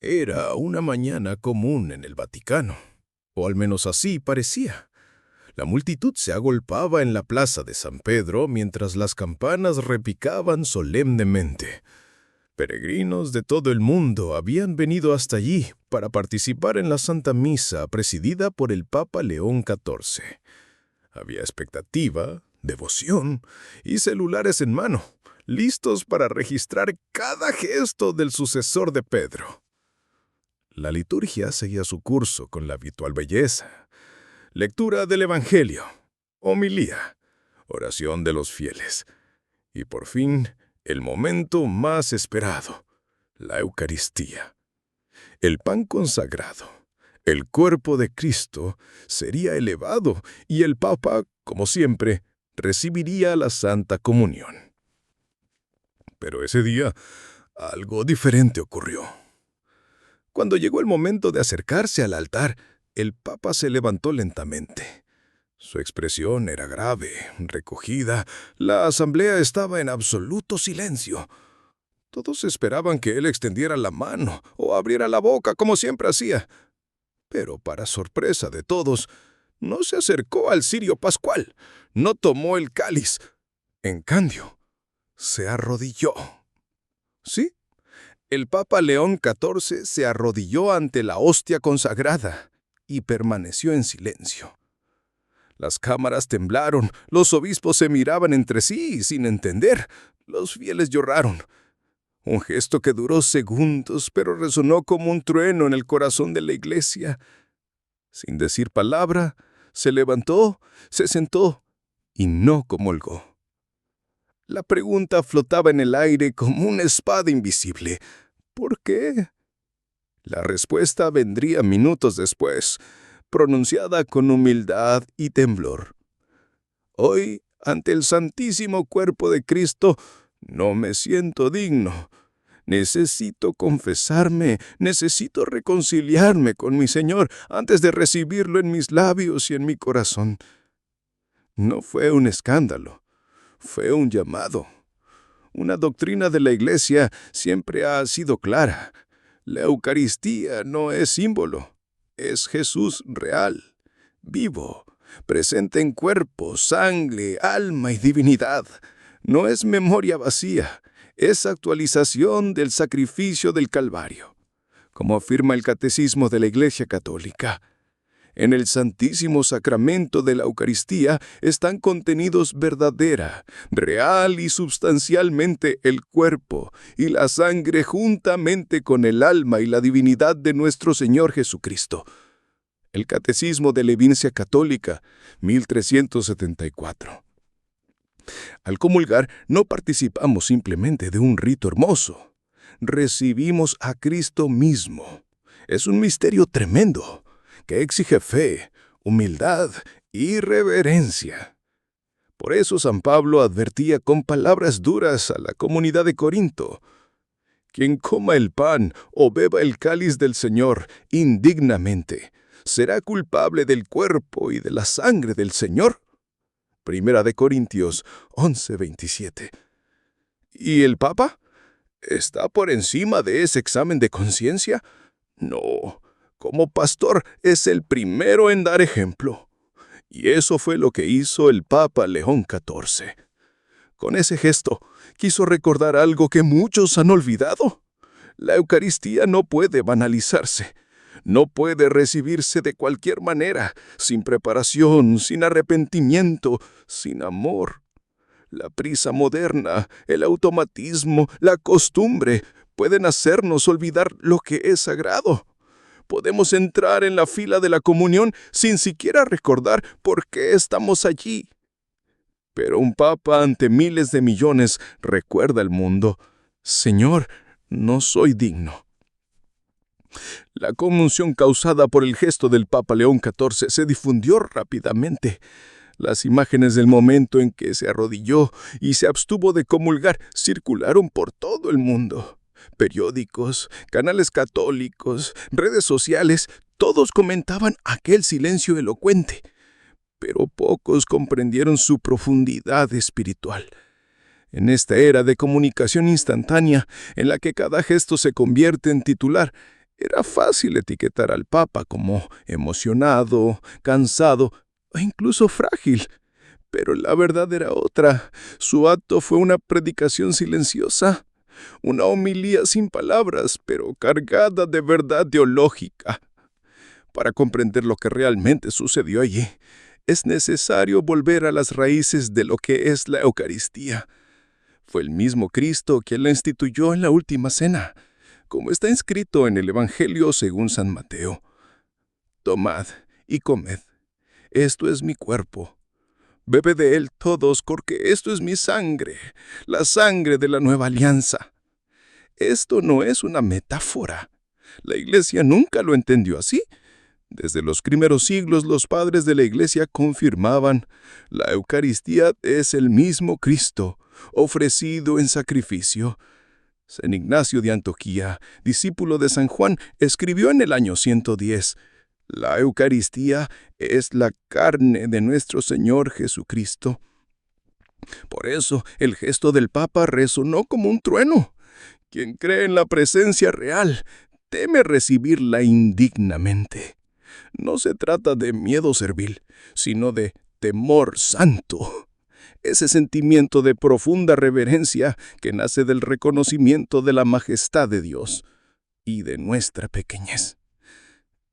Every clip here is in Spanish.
Era una mañana común en el Vaticano, o al menos así parecía. La multitud se agolpaba en la plaza de San Pedro mientras las campanas repicaban solemnemente. Peregrinos de todo el mundo habían venido hasta allí para participar en la Santa Misa presidida por el Papa León XIV. Había expectativa, devoción y celulares en mano, listos para registrar cada gesto del sucesor de Pedro. La liturgia seguía su curso con la habitual belleza. Lectura del Evangelio, homilía, oración de los fieles. Y por fin, el momento más esperado, la Eucaristía. El pan consagrado, el cuerpo de Cristo, sería elevado y el Papa, como siempre, recibiría la Santa Comunión. Pero ese día, algo diferente ocurrió. Cuando llegó el momento de acercarse al altar, el Papa se levantó lentamente. Su expresión era grave, recogida. La asamblea estaba en absoluto silencio. Todos esperaban que él extendiera la mano o abriera la boca, como siempre hacía. Pero, para sorpresa de todos, no se acercó al cirio pascual, no tomó el cáliz. En cambio, se arrodilló. ¿Sí? El Papa León XIV se arrodilló ante la hostia consagrada y permaneció en silencio. Las cámaras temblaron, los obispos se miraban entre sí sin entender, los fieles lloraron. Un gesto que duró segundos, pero resonó como un trueno en el corazón de la iglesia. Sin decir palabra, se levantó, se sentó y no comulgó. La pregunta flotaba en el aire como una espada invisible. ¿Por qué? La respuesta vendría minutos después, pronunciada con humildad y temblor. Hoy, ante el Santísimo Cuerpo de Cristo, no me siento digno. Necesito confesarme, necesito reconciliarme con mi Señor antes de recibirlo en mis labios y en mi corazón. No fue un escándalo, fue un llamado. Una doctrina de la Iglesia siempre ha sido clara. La Eucaristía no es símbolo, es Jesús real, vivo, presente en cuerpo, sangre, alma y divinidad. No es memoria vacía, es actualización del sacrificio del Calvario. Como afirma el Catecismo de la Iglesia Católica, en el Santísimo Sacramento de la Eucaristía están contenidos verdadera, real y substancialmente el cuerpo y la sangre juntamente con el alma y la divinidad de nuestro Señor Jesucristo. El Catecismo de la Iglesia Católica, 1374. Al comulgar no participamos simplemente de un rito hermoso. Recibimos a Cristo mismo. Es un misterio tremendo que exige fe, humildad y reverencia. Por eso San Pablo advertía con palabras duras a la comunidad de Corinto: quien coma el pan o beba el cáliz del Señor indignamente, será culpable del cuerpo y de la sangre del Señor. Primera de Corintios 11:27. ¿Y el Papa? ¿Está por encima de ese examen de conciencia? No. Como pastor es el primero en dar ejemplo. Y eso fue lo que hizo el Papa León XIV. Con ese gesto, quiso recordar algo que muchos han olvidado. La Eucaristía no puede banalizarse. No puede recibirse de cualquier manera, sin preparación, sin arrepentimiento, sin amor. La prisa moderna, el automatismo, la costumbre pueden hacernos olvidar lo que es sagrado. Podemos entrar en la fila de la comunión sin siquiera recordar por qué estamos allí. Pero un papa ante miles de millones recuerda al mundo: Señor, no soy digno. La conmoción causada por el gesto del Papa León XIV se difundió rápidamente. Las imágenes del momento en que se arrodilló y se abstuvo de comulgar circularon por todo el mundo. Periódicos, canales católicos, redes sociales, todos comentaban aquel silencio elocuente. Pero pocos comprendieron su profundidad espiritual. En esta era de comunicación instantánea, en la que cada gesto se convierte en titular, Era fácil etiquetar al Papa como emocionado, cansado e incluso frágil. Pero la verdad era otra. Su acto fue una predicación silenciosa, una homilía sin palabras, pero cargada de verdad teológica. Para comprender lo que realmente sucedió allí, es necesario volver a las raíces de lo que es la Eucaristía. Fue el mismo Cristo quien la instituyó en la última cena, como está escrito en el Evangelio según San Mateo. Tomad y comed, esto es mi cuerpo. Bebe de él todos, porque esto es mi sangre, la sangre de la nueva alianza. Esto no es una metáfora. La Iglesia nunca lo entendió así. Desde los primeros siglos los padres de la Iglesia confirmaban: la Eucaristía es el mismo Cristo, ofrecido en sacrificio. San Ignacio de Antioquía, discípulo de San Juan, escribió en el año 110: la Eucaristía es la carne de nuestro Señor Jesucristo. Por eso, el gesto del Papa resonó como un trueno. Quien cree en la presencia real teme recibirla indignamente. No se trata de miedo servil, sino de temor santo. Ese sentimiento de profunda reverencia que nace del reconocimiento de la majestad de Dios y de nuestra pequeñez.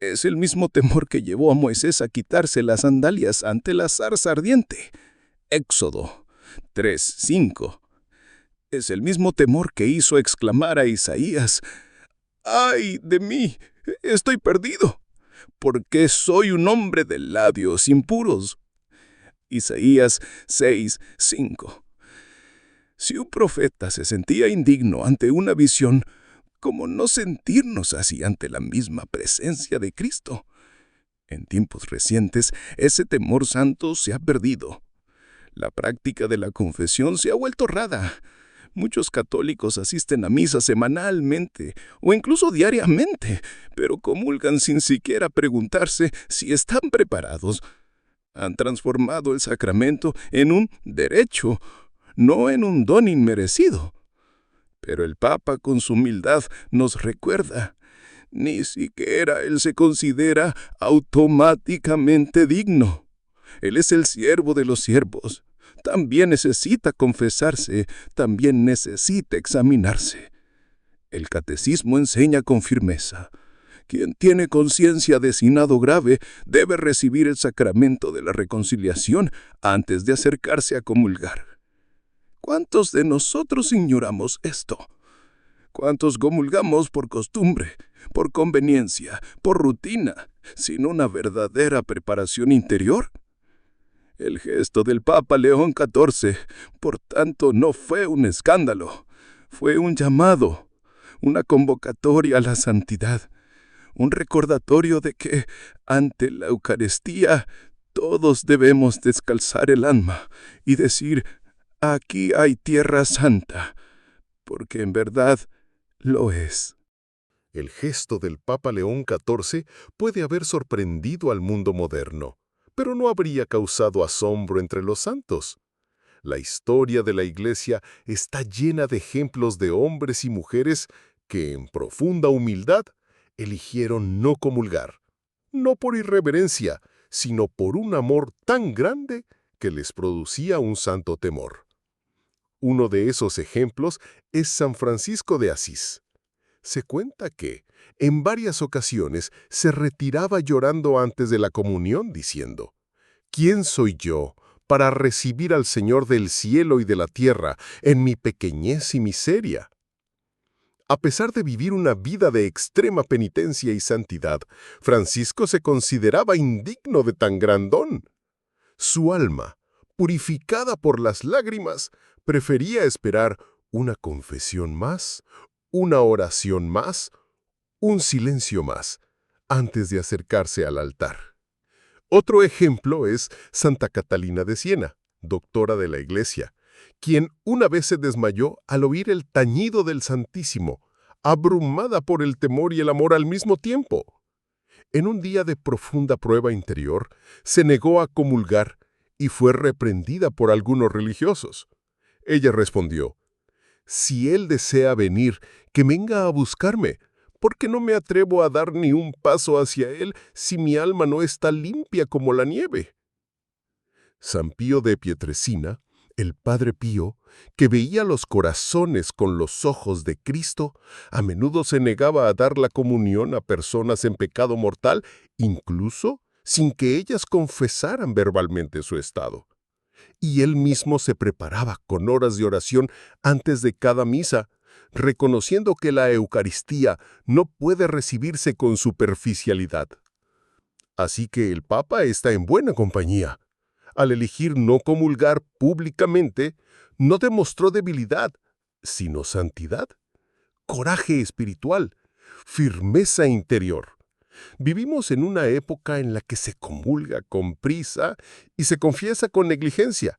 Es el mismo temor que llevó a Moisés a quitarse las sandalias ante la zarza ardiente. Éxodo 3:5. Es el mismo temor que hizo exclamar a Isaías: ¡ay de mí! ¡Estoy perdido! Porque soy un hombre de labios impuros. Isaías 6:5. Si un profeta se sentía indigno ante una visión, ¿cómo no sentirnos así ante la misma presencia de Cristo? En tiempos recientes, ese temor santo se ha perdido. La práctica de la confesión se ha vuelto rara. Muchos católicos asisten a misa semanalmente o incluso diariamente, pero comulgan sin siquiera preguntarse si están preparados. Han transformado el sacramento en un derecho, no en un don inmerecido. Pero el Papa, con su humildad, nos recuerda: ni siquiera él se considera automáticamente digno. Él es el siervo de los siervos. También necesita confesarse, también necesita examinarse. El catecismo enseña con firmeza: quien tiene conciencia de sinado grave debe recibir el sacramento de la reconciliación antes de acercarse a comulgar. ¿Cuántos de nosotros ignoramos esto? ¿Cuántos comulgamos por costumbre, por conveniencia, por rutina, sin una verdadera preparación interior? El gesto del Papa León XIV, por tanto, no fue un escándalo, fue un llamado, una convocatoria a la santidad, un recordatorio de que, ante la Eucaristía, todos debemos descalzar el alma y decir: aquí hay tierra santa, porque en verdad lo es. El gesto del Papa León XIV puede haber sorprendido al mundo moderno, pero no habría causado asombro entre los santos. La historia de la Iglesia está llena de ejemplos de hombres y mujeres que, en profunda humildad, eligieron no comulgar, no por irreverencia, sino por un amor tan grande que les producía un santo temor. Uno de esos ejemplos es San Francisco de Asís. Se cuenta que, en varias ocasiones, se retiraba llorando antes de la comunión, diciendo: ¿quién soy yo para recibir al Señor del cielo y de la tierra en mi pequeñez y miseria? A pesar de vivir una vida de extrema penitencia y santidad, Francisco se consideraba indigno de tan gran don. Su alma, purificada por las lágrimas, prefería esperar una confesión más, una oración más, un silencio más, antes de acercarse al altar. Otro ejemplo es Santa Catalina de Siena, doctora de la Iglesia, quien una vez se desmayó al oír el tañido del Santísimo, abrumada por el temor y el amor al mismo tiempo. En un día de profunda prueba interior, se negó a comulgar y fue reprendida por algunos religiosos. Ella respondió: si él desea venir, que venga a buscarme, porque no me atrevo a dar ni un paso hacia él si mi alma no está limpia como la nieve. San Pío de Pietrelcina, el Padre Pío, que veía los corazones con los ojos de Cristo, a menudo se negaba a dar la comunión a personas en pecado mortal, incluso sin que ellas confesaran verbalmente su estado. Y él mismo se preparaba con horas de oración antes de cada misa, reconociendo que la Eucaristía no puede recibirse con superficialidad. Así que el Papa está en buena compañía. Al elegir no comulgar públicamente, no demostró debilidad, sino santidad, coraje espiritual, firmeza interior. Vivimos en una época en la que se comulga con prisa y se confiesa con negligencia.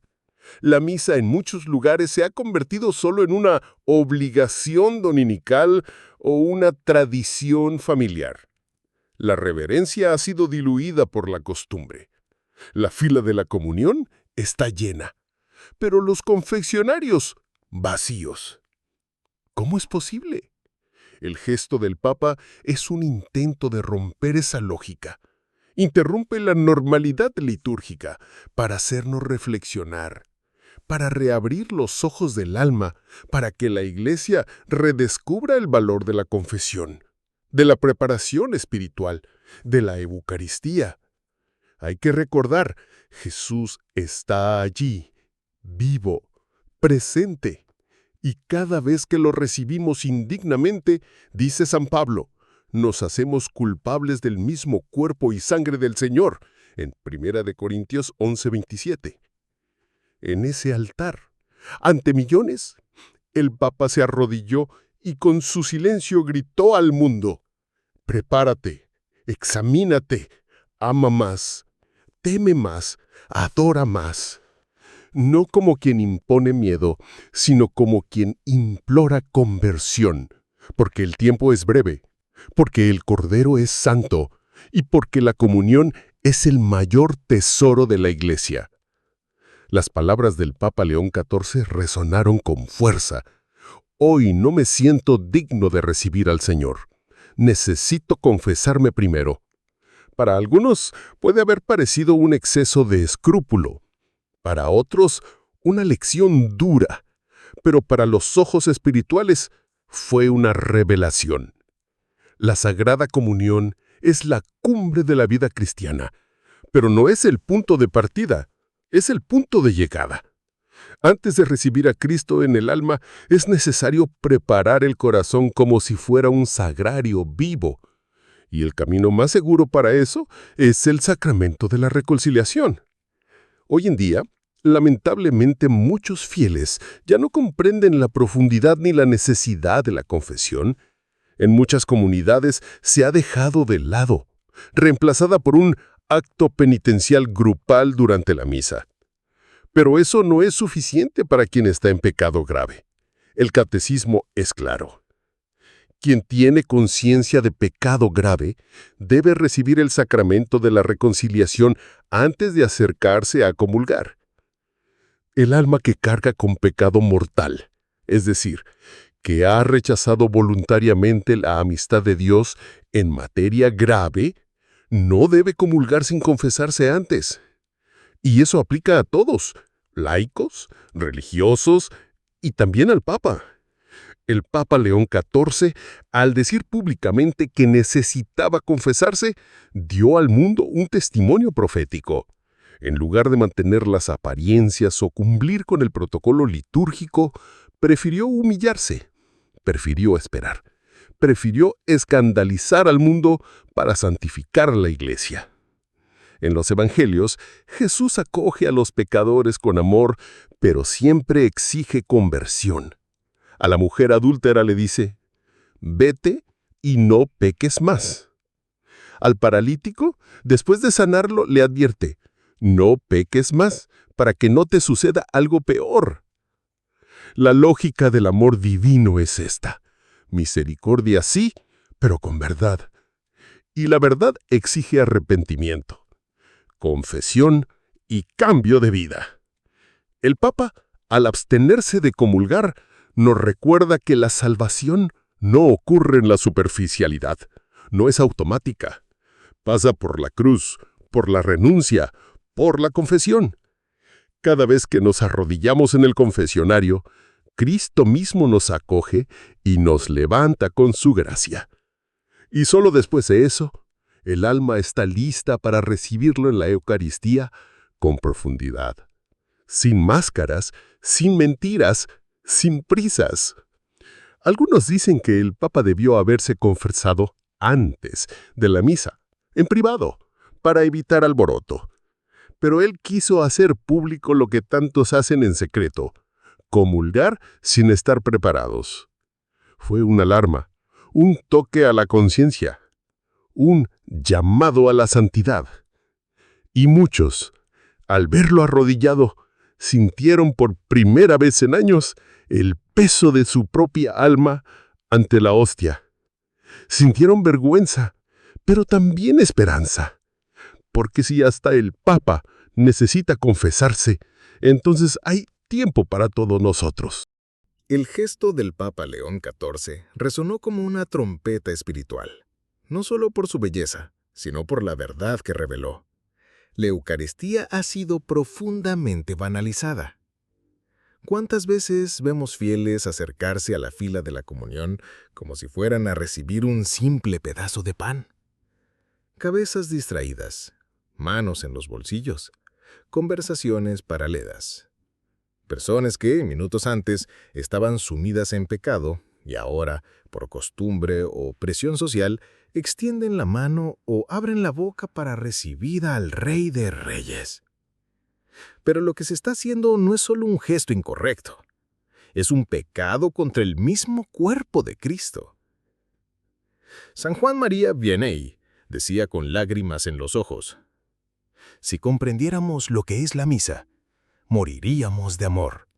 La misa en muchos lugares se ha convertido solo en una obligación dominical o una tradición familiar. La reverencia ha sido diluida por la costumbre. La fila de la comunión está llena, pero los confeccionarios vacíos. ¿Cómo es posible? El gesto del Papa es un intento de romper esa lógica. Interrumpe la normalidad litúrgica para hacernos reflexionar, para reabrir los ojos del alma, para que la Iglesia redescubra el valor de la confesión, de la preparación espiritual, de la Eucaristía. Hay que recordar, Jesús está allí, vivo, presente. Y cada vez que lo recibimos indignamente, dice San Pablo, nos hacemos culpables del mismo cuerpo y sangre del Señor, en 1 Corintios 11:27. En ese altar, ante millones, el Papa se arrodilló y con su silencio gritó al mundo: prepárate, examínate, ama más, teme más, adora más. No como quien impone miedo, sino como quien implora conversión, porque el tiempo es breve, porque el Cordero es santo y porque la comunión es el mayor tesoro de la Iglesia. Las palabras del Papa León XIV resonaron con fuerza. Hoy no me siento digno de recibir al Señor. Necesito confesarme primero. Para algunos puede haber parecido un exceso de escrúpulo. Para otros, una lección dura, pero para los ojos espirituales fue una revelación. La Sagrada Comunión es la cumbre de la vida cristiana, pero no es el punto de partida, es el punto de llegada. Antes de recibir a Cristo en el alma, es necesario preparar el corazón como si fuera un sagrario vivo, y el camino más seguro para eso es el sacramento de la reconciliación. Hoy en día, lamentablemente muchos fieles ya no comprenden la profundidad ni la necesidad de la confesión. En muchas comunidades se ha dejado de lado, reemplazada por un acto penitencial grupal durante la misa. Pero eso no es suficiente para quien está en pecado grave. El catecismo es claro. Quien tiene conciencia de pecado grave debe recibir el sacramento de la reconciliación antes de acercarse a comulgar. El alma que carga con pecado mortal, es decir, que ha rechazado voluntariamente la amistad de Dios en materia grave, no debe comulgar sin confesarse antes. Y eso aplica a todos, laicos, religiosos y también al Papa. El Papa León XIV, al decir públicamente que necesitaba confesarse, dio al mundo un testimonio profético. En lugar de mantener las apariencias o cumplir con el protocolo litúrgico, prefirió humillarse, prefirió esperar, prefirió escandalizar al mundo para santificar a la Iglesia. En los Evangelios, Jesús acoge a los pecadores con amor, pero siempre exige conversión. A la mujer adúltera le dice: vete y no peques más. Al paralítico, después de sanarlo, le advierte: no peques más, para que no te suceda algo peor. La lógica del amor divino es esta: misericordia sí, pero con verdad. Y la verdad exige arrepentimiento, confesión y cambio de vida. El Papa, al abstenerse de comulgar, nos recuerda que la salvación no ocurre en la superficialidad, no es automática. Pasa por la cruz, por la renuncia, por la confesión. Cada vez que nos arrodillamos en el confesionario, Cristo mismo nos acoge y nos levanta con su gracia. Y solo después de eso, el alma está lista para recibirlo en la Eucaristía con profundidad, sin máscaras, sin mentiras, sin prisas. Algunos dicen que el Papa debió haberse confesado antes de la misa, en privado, para evitar alboroto. Pero él quiso hacer público lo que tantos hacen en secreto, comulgar sin estar preparados. Fue una alarma, un toque a la conciencia, un llamado a la santidad. Y muchos, al verlo arrodillado, sintieron por primera vez en años el peso de su propia alma ante la hostia. Sintieron vergüenza, pero también esperanza. Porque si hasta el Papa necesita confesarse, entonces hay tiempo para todos nosotros. El gesto del Papa León XIV resonó como una trompeta espiritual, no solo por su belleza, sino por la verdad que reveló. La Eucaristía ha sido profundamente banalizada. ¿Cuántas veces vemos fieles acercarse a la fila de la comunión como si fueran a recibir un simple pedazo de pan? Cabezas distraídas, manos en los bolsillos, conversaciones paralelas. Personas que, minutos antes, estaban sumidas en pecado y ahora, por costumbre o presión social, extienden la mano o abren la boca para recibir al Rey de Reyes. Pero lo que se está haciendo no es solo un gesto incorrecto, es un pecado contra el mismo cuerpo de Cristo. San Juan María Vianney decía con lágrimas en los ojos: si comprendiéramos lo que es la misa, moriríamos de amor.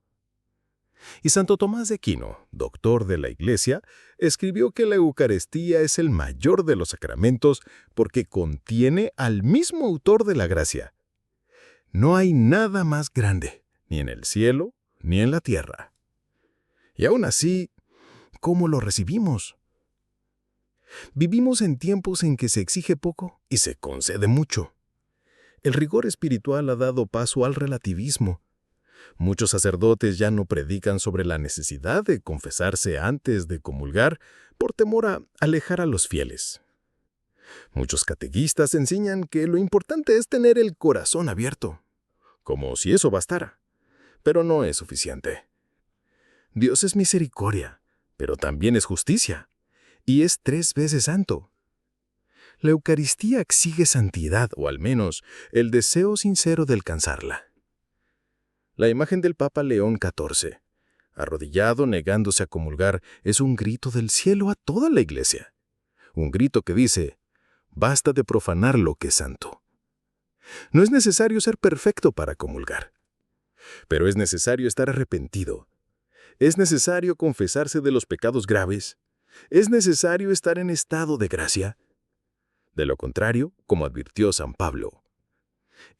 Y Santo Tomás de Aquino, doctor de la Iglesia, escribió que la Eucaristía es el mayor de los sacramentos porque contiene al mismo autor de la gracia. No hay nada más grande, ni en el cielo, ni en la tierra. Y aún así, ¿cómo lo recibimos? Vivimos en tiempos en que se exige poco y se concede mucho. El rigor espiritual ha dado paso al relativismo. Muchos sacerdotes ya no predican sobre la necesidad de confesarse antes de comulgar por temor a alejar a los fieles. Muchos catequistas enseñan que lo importante es tener el corazón abierto, como si eso bastara, pero no es suficiente. Dios es misericordia, pero también es justicia, y es 3 veces santo. La Eucaristía exige santidad, o al menos el deseo sincero de alcanzarla. La imagen del Papa León XIV, arrodillado negándose a comulgar, es un grito del cielo a toda la Iglesia. Un grito que dice: basta de profanar lo que es santo. No es necesario ser perfecto para comulgar, pero es necesario estar arrepentido. Es necesario confesarse de los pecados graves. Es necesario estar en estado de gracia. De lo contrario, como advirtió San Pablo,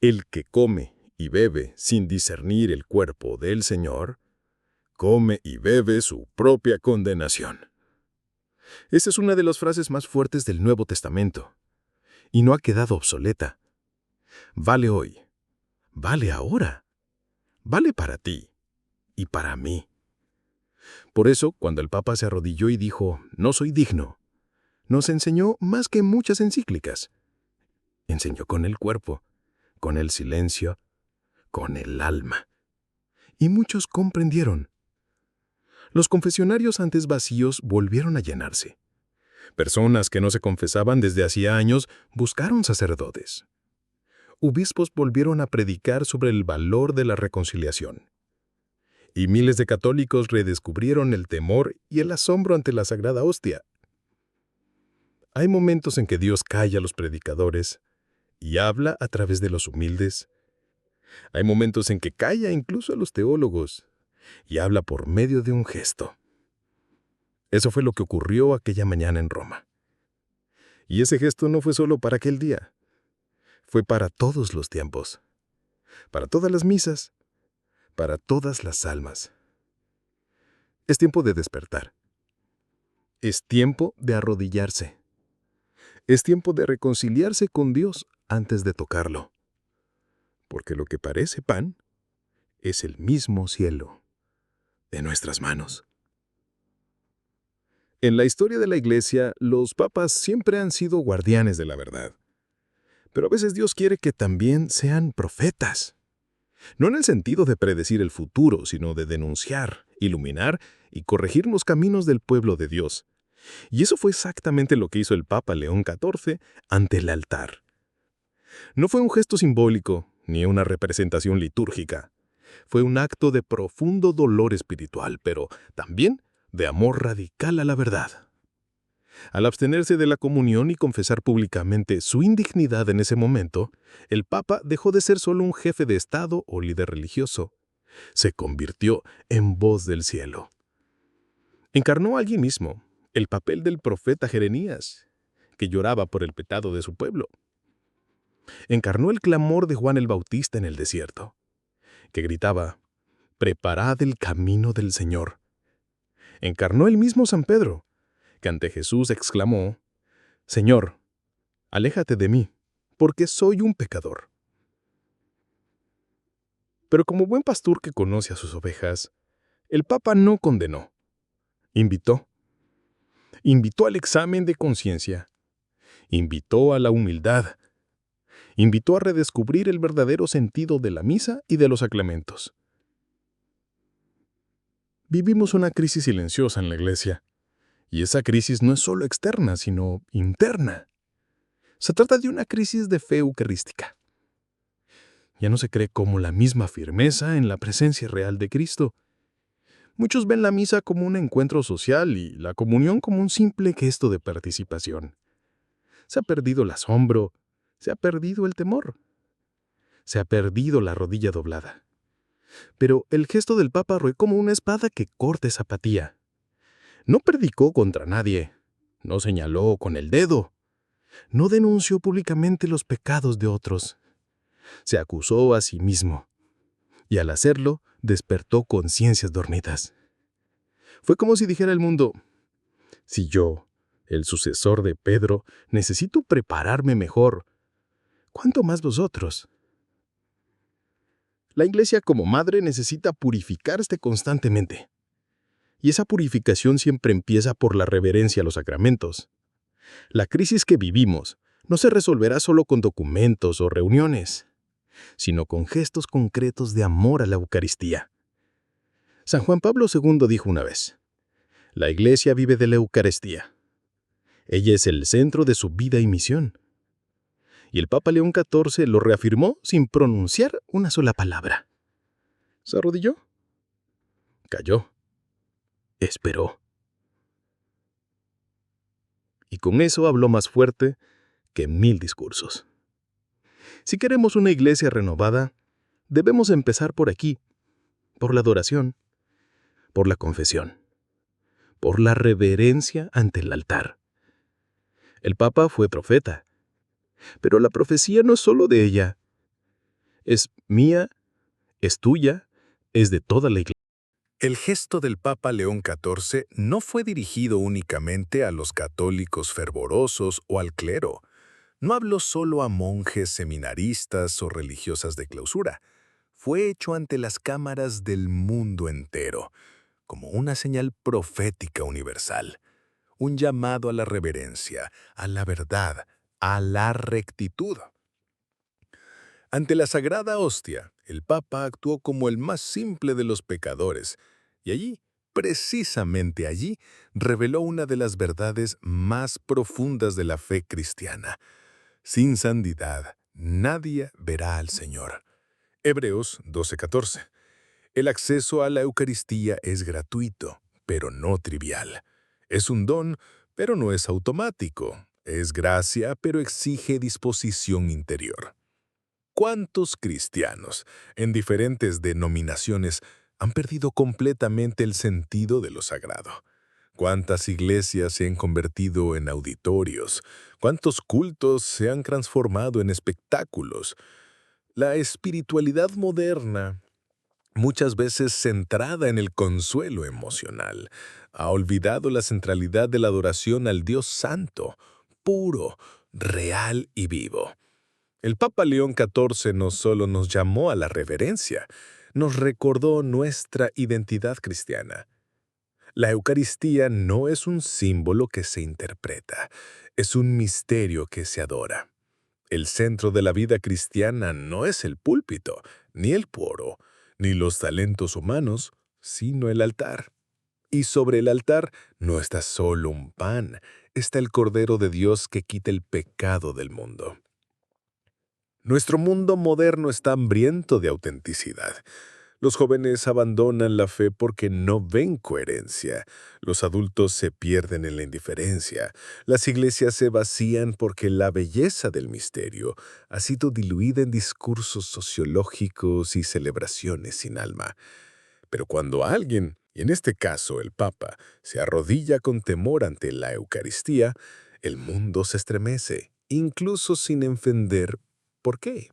el que come y bebe sin discernir el cuerpo del Señor, come y bebe su propia condenación. Esta es una de las frases más fuertes del Nuevo Testamento, y no ha quedado obsoleta. Vale hoy, vale ahora, vale para ti y para mí. Por eso, cuando el Papa se arrodilló y dijo: no soy digno, nos enseñó más que muchas encíclicas. Enseñó con el cuerpo, con el silencio, con el alma. Y muchos comprendieron. Los confesionarios antes vacíos volvieron a llenarse. Personas que no se confesaban desde hacía años buscaron sacerdotes. Obispos volvieron a predicar sobre el valor de la reconciliación. Y miles de católicos redescubrieron el temor y el asombro ante la Sagrada Hostia. Hay momentos en que Dios calla a los predicadores y habla a través de los humildes. Hay momentos en que calla incluso a los teólogos y habla por medio de un gesto. Eso fue lo que ocurrió aquella mañana en Roma. Y ese gesto no fue solo para aquel día. Fue para todos los tiempos, para todas las misas, para todas las almas. Es tiempo de despertar. Es tiempo de arrodillarse. Es tiempo de reconciliarse con Dios antes de tocarlo. Porque lo que parece pan es el mismo cielo de nuestras manos. En la historia de la Iglesia, los papas siempre han sido guardianes de la verdad. Pero a veces Dios quiere que también sean profetas. No en el sentido de predecir el futuro, sino de denunciar, iluminar y corregir los caminos del pueblo de Dios. Y eso fue exactamente lo que hizo el Papa León XIV ante el altar. No fue un gesto simbólico, ni una representación litúrgica. Fue un acto de profundo dolor espiritual, pero también de amor radical a la verdad. Al abstenerse de la comunión y confesar públicamente su indignidad en ese momento, el Papa dejó de ser solo un jefe de Estado o líder religioso. Se convirtió en voz del cielo. Encarnó allí mismo el papel del profeta Jeremías, que lloraba por el pecado de su pueblo. Encarnó el clamor de Juan el Bautista en el desierto, que gritaba: «Preparad el camino del Señor». Encarnó el mismo San Pedro, que ante Jesús exclamó: «Señor, aléjate de mí, porque soy un pecador». Pero como buen pastor que conoce a sus ovejas, el Papa no condenó. Invitó. Invitó al examen de conciencia. Invitó a la humildad. Invitó a redescubrir el verdadero sentido de la misa y de los sacramentos. Vivimos una crisis silenciosa en la Iglesia. Y esa crisis no es solo externa, sino interna. Se trata de una crisis de fe eucarística. Ya no se cree como la misma firmeza en la presencia real de Cristo. Muchos ven la misa como un encuentro social y la comunión como un simple gesto de participación. Se ha perdido el asombro, se ha perdido el temor, se ha perdido la rodilla doblada. Pero el gesto del Papa fue como una espada que corta esa apatía. No predicó contra nadie, no señaló con el dedo, no denunció públicamente los pecados de otros. Se acusó a sí mismo, y al hacerlo, despertó conciencias dormidas. Fue como si dijera al mundo: si yo, el sucesor de Pedro, necesito prepararme mejor, ¿cuánto más vosotros? La Iglesia como madre necesita purificarse constantemente. Y esa purificación siempre empieza por la reverencia a los sacramentos. La crisis que vivimos no se resolverá solo con documentos o reuniones, sino con gestos concretos de amor a la Eucaristía. San Juan Pablo II dijo una vez: la Iglesia vive de la Eucaristía. Ella es el centro de su vida y misión. Y el Papa León XIV lo reafirmó sin pronunciar una sola palabra. Se arrodilló, calló, esperó. Y con eso habló más fuerte que 1000 discursos. Si queremos una iglesia renovada, debemos empezar por aquí, por la adoración, por la confesión, por la reverencia ante el altar. El Papa fue profeta, pero la profecía no es solo de ella. Es mía, es tuya, es de toda la iglesia. El gesto del Papa León XIV no fue dirigido únicamente a los católicos fervorosos o al clero. No habló solo a monjes seminaristas o religiosas de clausura. Fue hecho ante las cámaras del mundo entero, como una señal profética universal, un llamado a la reverencia, a la verdad, a la rectitud. Ante la sagrada hostia, el Papa actuó como el más simple de los pecadores, y allí, precisamente allí, reveló una de las verdades más profundas de la fe cristiana. Sin santidad, nadie verá al Señor. Hebreos 12:14. El acceso a la Eucaristía es gratuito, pero no trivial. Es un don, pero no es automático. Es gracia, pero exige disposición interior. ¿Cuántos cristianos, en diferentes denominaciones, han perdido completamente el sentido de lo sagrado? ¿Cuántas iglesias se han convertido en auditorios? ¿Cuántos cultos se han transformado en espectáculos? La espiritualidad moderna, muchas veces centrada en el consuelo emocional, Ha olvidado la centralidad de la adoración al Dios Santo, puro, real y vivo. El Papa León XIV no solo nos llamó a la reverencia, nos recordó nuestra identidad cristiana. La Eucaristía no es un símbolo que se interpreta, es un misterio que se adora. El centro de la vida cristiana no es el púlpito, ni el coro, ni los talentos humanos, sino el altar. Y sobre el altar no está solo un pan, está el Cordero de Dios que quita el pecado del mundo. Nuestro mundo moderno está hambriento de autenticidad. Los jóvenes abandonan la fe porque no ven coherencia. Los adultos se pierden en la indiferencia. Las iglesias se vacían porque la belleza del misterio ha sido diluida en discursos sociológicos y celebraciones sin alma. Pero cuando alguien, y en este caso el Papa, se arrodilla con temor ante la Eucaristía, el mundo se estremece, incluso sin entender por qué.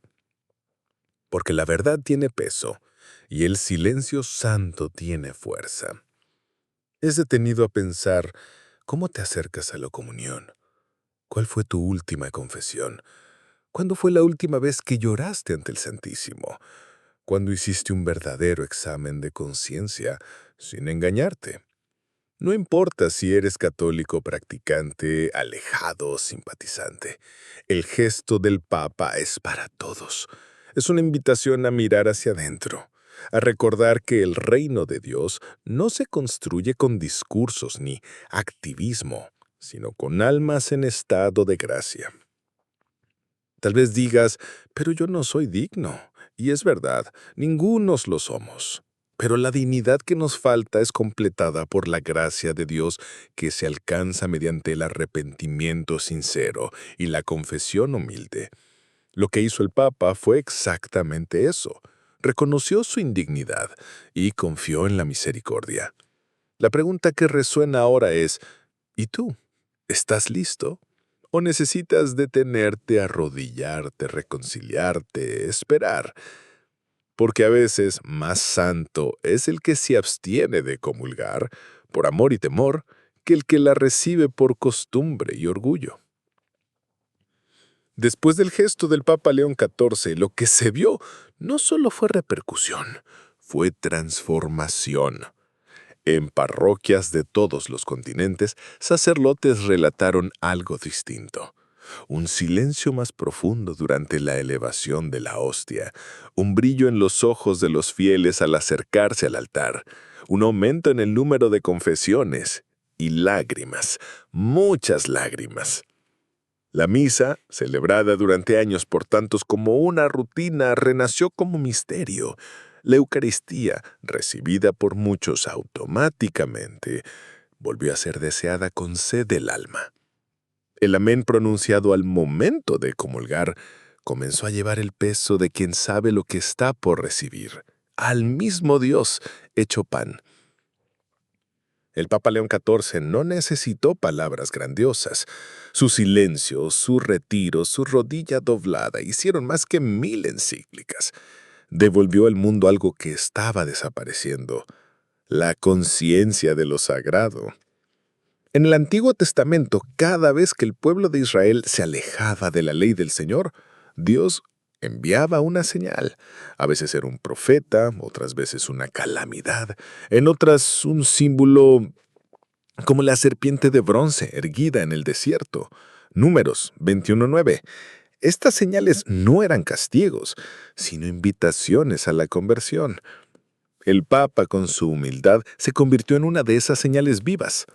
Porque la verdad tiene peso y el silencio santo tiene fuerza. ¿Es detenido a pensar cómo te acercas a la comunión? ¿Cuál fue tu última confesión? ¿Cuándo fue la última vez que lloraste ante el Santísimo? ¿Cuándo hiciste un verdadero examen de conciencia sin engañarte? No importa si eres católico practicante, alejado o simpatizante. El gesto del Papa es para todos. Es una invitación a mirar hacia adentro, a recordar que el reino de Dios no se construye con discursos ni activismo, sino con almas en estado de gracia. Tal vez digas, pero yo no soy digno. Y es verdad, ningunos lo somos. Pero la dignidad que nos falta es completada por la gracia de Dios que se alcanza mediante el arrepentimiento sincero y la confesión humilde. Lo que hizo el Papa fue exactamente eso. Reconoció su indignidad y confió en la misericordia. La pregunta que resuena ahora es, ¿y tú? ¿Estás listo? ¿O necesitas detenerte, arrodillarte, reconciliarte, esperar? Porque a veces más santo es el que se abstiene de comulgar, por amor y temor, que el que la recibe por costumbre y orgullo. Después del gesto del Papa León XIV, lo que se vio no solo fue repercusión, fue transformación. En parroquias de todos los continentes, sacerdotes relataron algo distinto. Un silencio más profundo durante la elevación de la hostia, un brillo en los ojos de los fieles al acercarse al altar, un aumento en el número de confesiones y lágrimas, muchas lágrimas. La misa, celebrada durante años por tantos como una rutina, renació como misterio. La Eucaristía, recibida por muchos automáticamente, volvió a ser deseada con sed del alma. El amén pronunciado al momento de comulgar comenzó a llevar el peso de quien sabe lo que está por recibir, al mismo Dios hecho pan. El Papa León XIV no necesitó palabras grandiosas. Su silencio, su retiro, su rodilla doblada hicieron más que 1000 encíclicas. Devolvió al mundo algo que estaba desapareciendo, la conciencia de lo sagrado. En el Antiguo Testamento, cada vez que el pueblo de Israel se alejaba de la ley del Señor, Dios enviaba una señal. A veces era un profeta, otras veces una calamidad, en otras un símbolo como la serpiente de bronce erguida en el desierto. Números 21:9. Estas señales no eran castigos, sino invitaciones a la conversión. El Papa, con su humildad, se convirtió en una de esas señales vivas.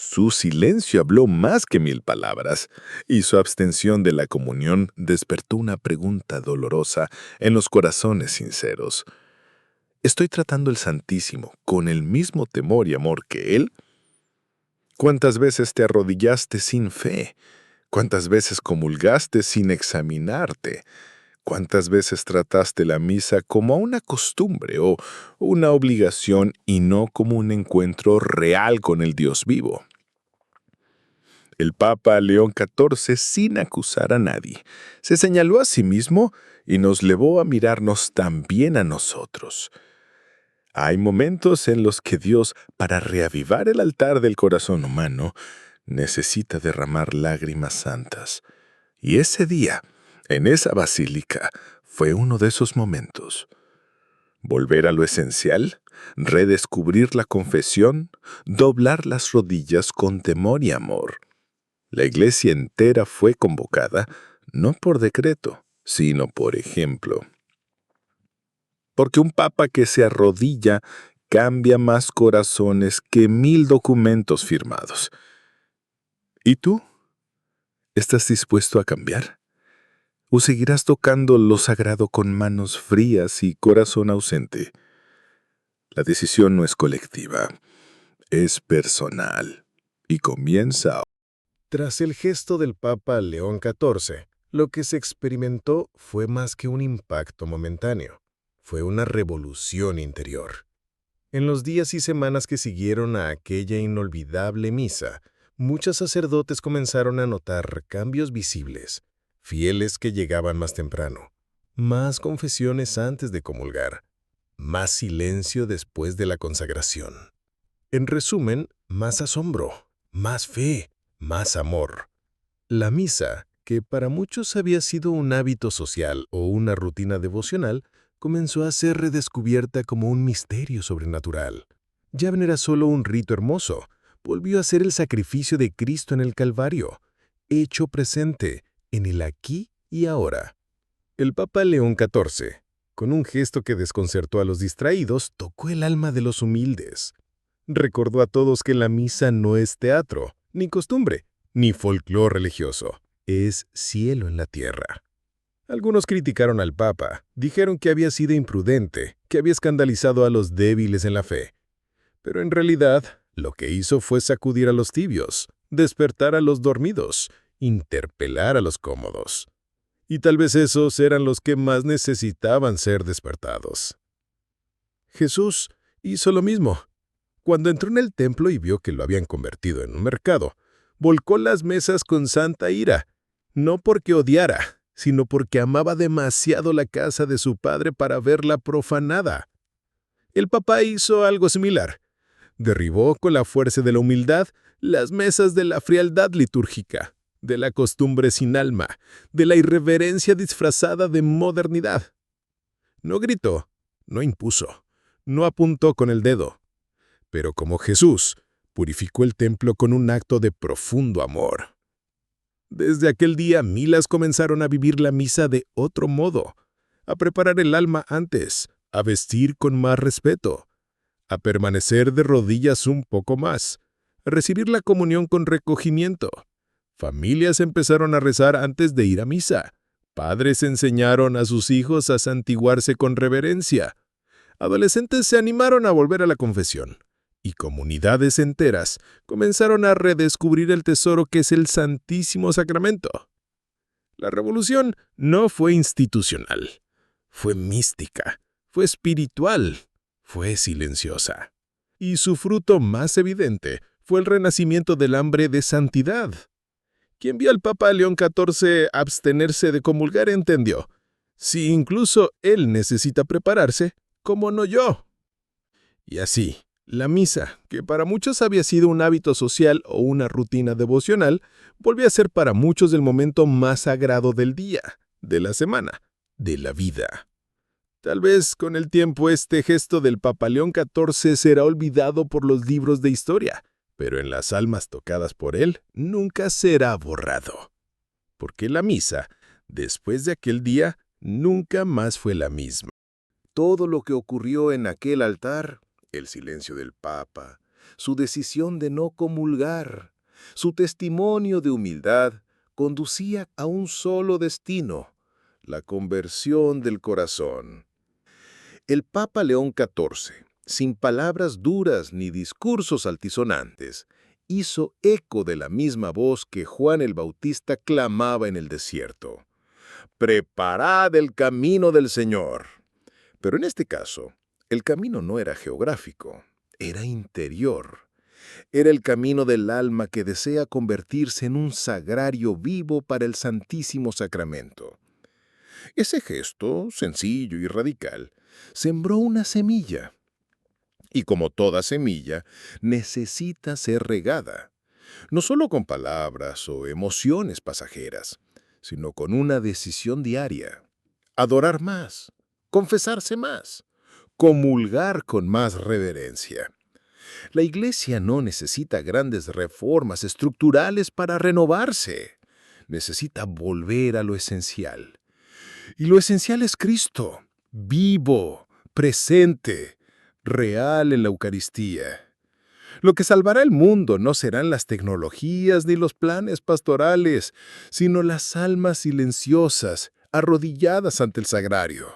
Su silencio habló más que 1000 palabras, y su abstención de la comunión despertó una pregunta dolorosa en los corazones sinceros. ¿Estoy tratando al Santísimo con el mismo temor y amor que Él? ¿Cuántas veces te arrodillaste sin fe? ¿Cuántas veces comulgaste sin examinarte? ¿Cuántas veces trataste la misa como una costumbre o una obligación y no como un encuentro real con el Dios vivo? El Papa León XIV, sin acusar a nadie, se señaló a sí mismo y nos llevó a mirarnos también a nosotros. Hay momentos en los que Dios, para reavivar el altar del corazón humano, necesita derramar lágrimas santas. Y ese día, en esa basílica, fue uno de esos momentos. Volver a lo esencial, redescubrir la confesión, doblar las rodillas con temor y amor. La iglesia entera fue convocada, no por decreto, sino por ejemplo. Porque un papa que se arrodilla cambia más corazones que 1000 documentos firmados. ¿Y tú? ¿Estás dispuesto a cambiar? ¿O seguirás tocando lo sagrado con manos frías y corazón ausente? La decisión no es colectiva, es personal y comienza. Tras el gesto del Papa León XIV, lo que se experimentó fue más que un impacto momentáneo, fue una revolución interior. En los días y semanas que siguieron a aquella inolvidable misa, muchos sacerdotes comenzaron a notar cambios visibles, fieles que llegaban más temprano, más confesiones antes de comulgar, más silencio después de la consagración. En resumen, más asombro, más fe, más amor. La misa, que para muchos había sido un hábito social o una rutina devocional, comenzó a ser redescubierta como un misterio sobrenatural. Ya no era solo un rito hermoso, volvió a ser el sacrificio de Cristo en el Calvario, hecho presente en el aquí y ahora. El Papa León XIV, con un gesto que desconcertó a los distraídos, tocó el alma de los humildes. Recordó a todos que la misa no es teatro, ni costumbre, ni folclore religioso. Es cielo en la tierra. Algunos criticaron al Papa, dijeron que había sido imprudente, que había escandalizado a los débiles en la fe. Pero en realidad, lo que hizo fue sacudir a los tibios, despertar a los dormidos, interpelar a los cómodos. Y tal vez esos eran los que más necesitaban ser despertados. Jesús hizo lo mismo. Cuando entró en el templo y vio que lo habían convertido en un mercado, volcó las mesas con santa ira, no porque odiara, sino porque amaba demasiado la casa de su padre para verla profanada. El Papa hizo algo similar. Derribó con la fuerza de la humildad las mesas de la frialdad litúrgica, de la costumbre sin alma, de la irreverencia disfrazada de modernidad. No gritó, no impuso, no apuntó con el dedo. Pero como Jesús, purificó el templo con un acto de profundo amor. Desde aquel día, miles comenzaron a vivir la misa de otro modo, a preparar el alma antes, a vestir con más respeto, a permanecer de rodillas un poco más, a recibir la comunión con recogimiento. Familias empezaron a rezar antes de ir a misa. Padres enseñaron a sus hijos a santiguarse con reverencia. Adolescentes se animaron a volver a la confesión. Y comunidades enteras comenzaron a redescubrir el tesoro que es el Santísimo Sacramento. La revolución no fue institucional, fue mística, fue espiritual, fue silenciosa. Y su fruto más evidente fue el renacimiento del hambre de santidad. Quien vio al Papa León XIV abstenerse de comulgar entendió, si incluso él necesita prepararse, ¿cómo no yo? Y así, la misa, que para muchos había sido un hábito social o una rutina devocional, volvió a ser para muchos el momento más sagrado del día, de la semana, de la vida. Tal vez con el tiempo este gesto del Papa León XIV será olvidado por los libros de historia, pero en las almas tocadas por él nunca será borrado. Porque la misa, después de aquel día, nunca más fue la misma. Todo lo que ocurrió en aquel altar, el silencio del Papa, su decisión de no comulgar, su testimonio de humildad, conducía a un solo destino, la conversión del corazón. El Papa León XIV, sin palabras duras ni discursos altisonantes, hizo eco de la misma voz que Juan el Bautista clamaba en el desierto. «Preparad el camino del Señor». Pero en este caso, el camino no era geográfico, era interior. Era el camino del alma que desea convertirse en un sagrario vivo para el Santísimo Sacramento. Ese gesto, sencillo y radical, sembró una semilla. Y como toda semilla, necesita ser regada, no solo con palabras o emociones pasajeras, sino con una decisión diaria. Adorar más, confesarse más, comulgar con más reverencia. La Iglesia no necesita grandes reformas estructurales para renovarse. Necesita volver a lo esencial. Y lo esencial es Cristo, vivo, presente, real en la Eucaristía. Lo que salvará el mundo no serán las tecnologías ni los planes pastorales, sino las almas silenciosas, arrodilladas ante el sagrario.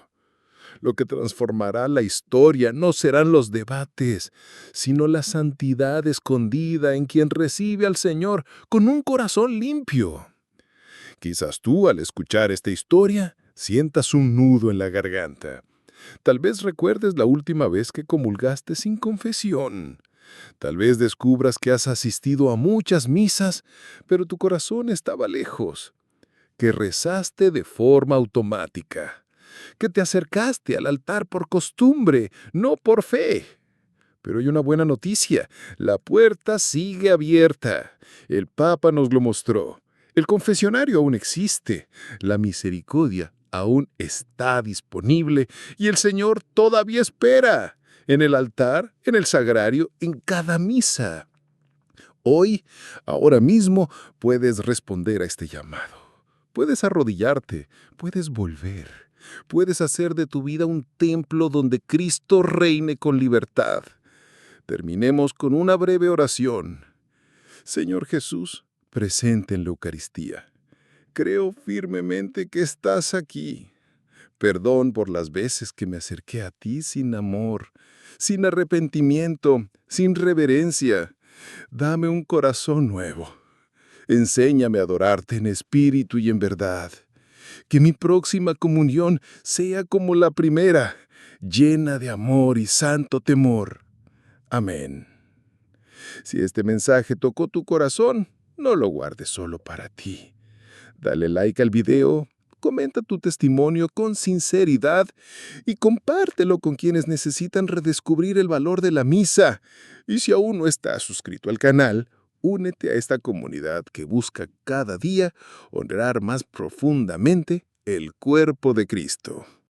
Lo que transformará la historia no serán los debates, sino la santidad escondida en quien recibe al Señor con un corazón limpio. Quizás tú, al escuchar esta historia, sientas un nudo en la garganta. Tal vez recuerdes la última vez que comulgaste sin confesión. Tal vez descubras que has asistido a muchas misas, pero tu corazón estaba lejos. Que rezaste de forma automática. Que te acercaste al altar por costumbre, no por fe. Pero hay una buena noticia. La puerta sigue abierta. El Papa nos lo mostró. El confesionario aún existe. La misericordia aún está disponible y el Señor todavía espera. En el altar, en el sagrario, en cada misa. Hoy, ahora mismo, puedes responder a este llamado. Puedes arrodillarte, puedes volver. Puedes hacer de tu vida un templo donde Cristo reine con libertad. Terminemos con una breve oración. Señor Jesús, presente en la Eucaristía. Creo firmemente que estás aquí. Perdón por las veces que me acerqué a ti sin amor, sin arrepentimiento, sin reverencia. Dame un corazón nuevo. Enséñame a adorarte en espíritu y en verdad. Que mi próxima comunión sea como la primera, llena de amor y santo temor. Amén. Si este mensaje tocó tu corazón, no lo guardes solo para ti. Dale like al video, comenta tu testimonio con sinceridad y compártelo con quienes necesitan redescubrir el valor de la misa. Y si aún no estás suscrito al canal, únete a esta comunidad que busca cada día honrar más profundamente el cuerpo de Cristo.